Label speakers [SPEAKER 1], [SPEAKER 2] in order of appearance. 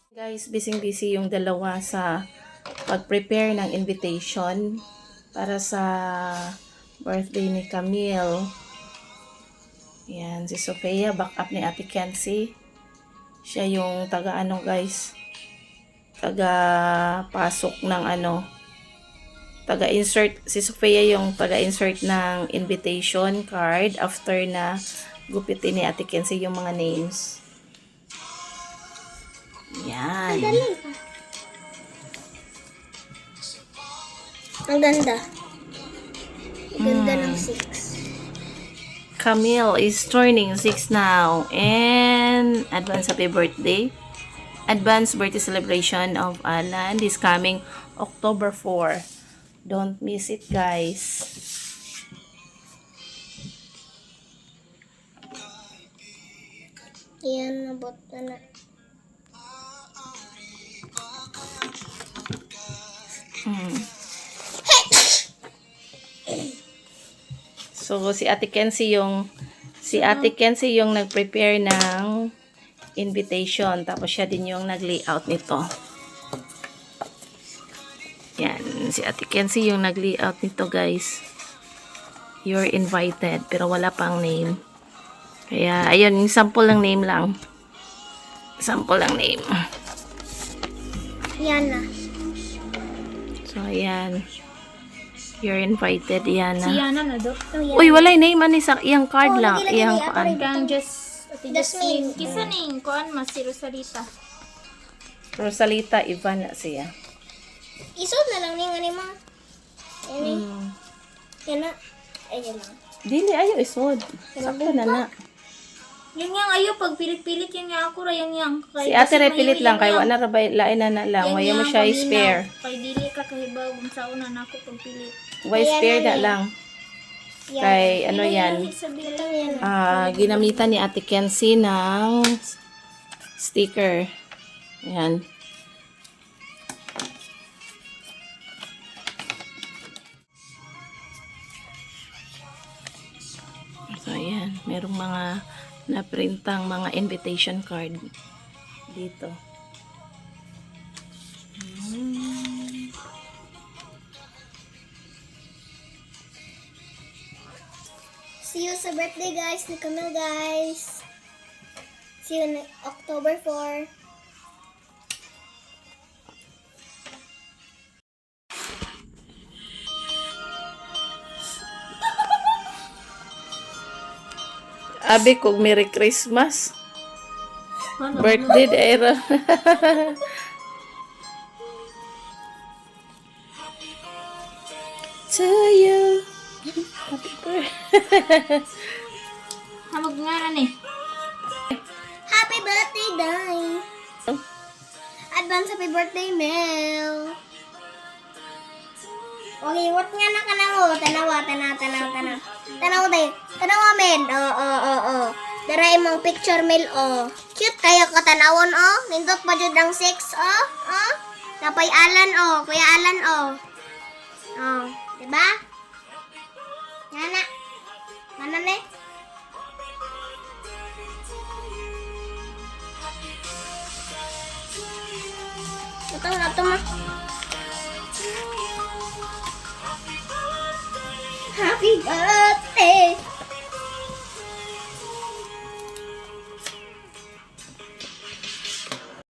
[SPEAKER 1] Guys, busy yung dalawa sa pag-prepare ng invitation para sa birthday ni Camille. Yan, si Sofia, backup ni Ate Kenzie. Siya yung taga-ano guys, taga-pasok ng taga-insert. Si Sofia yung taga-insert ng invitation card after na gupitin ni Ate Kenzie yung mga names. Yan.
[SPEAKER 2] Ang ganda. Ang ganda ng 6.
[SPEAKER 1] Camille is turning 6 now. And advance happy birthday. Advance birthday celebration of Alan this coming October 4. Don't miss it, guys.
[SPEAKER 2] Yan, nabot na.
[SPEAKER 1] So si Ate Kenzie yung nag-prepare ng invitation, tapos siya din yung nag-layout nito. Yan, si Ate Kenzie yung nag-layout nito, guys. You're invited, pero wala pang name. Kaya ayun, yung sample ng name lang. Sample ng name.
[SPEAKER 2] Yan na.
[SPEAKER 1] So ayan. You're invited, Yana.
[SPEAKER 3] Si Yana na do.
[SPEAKER 1] Uy, walay name ani sa iyang card lang,
[SPEAKER 2] lagi
[SPEAKER 1] iyang
[SPEAKER 2] ako
[SPEAKER 1] kuan.
[SPEAKER 3] Kang just
[SPEAKER 2] Jasmine.
[SPEAKER 3] Kisa ning kuan mas si Rosalita.
[SPEAKER 1] Rosalita Ivan na siya.
[SPEAKER 2] Isod na lang ning ani mo. Ani. Yan na. Ayan lang.
[SPEAKER 1] Dili ayo isod. Sakto na na.
[SPEAKER 3] Yun yang ayo pag pilit-pilit yun nga ako ra yan yang.
[SPEAKER 1] Si Ate repilit lang kay wala ra bay lain na lang. Waya mo siya spare.
[SPEAKER 3] Kay dili ka kahibaw kung sa una nako pag pilit.
[SPEAKER 1] Why spare na lang. Kay ano yan? Ginamitan ni Ate Kenzie ng sticker. Ayan. So, ayan. Merong mga naprintang mga invitation card dito.
[SPEAKER 2] See you sa birthday guys ni Camille guys. See you on October 4.
[SPEAKER 1] Abi kog Merry Christmas. Birthday era. To you. Happy birthday.
[SPEAKER 3] Hamog nga na ni.
[SPEAKER 2] Happy birthday, Day. Advance happy birthday, Mel. Okay, what nga na ka na mo? Tanawa. Tanaw, Day. Tanawa, men. Oo. Dara imong picture, Mel, Cute kayo katanawon, Nindot pa jud ang 6, Napay Alan, Kuya Alan, Diba? Nana. Mana ne? Ito ma. Happy birthday.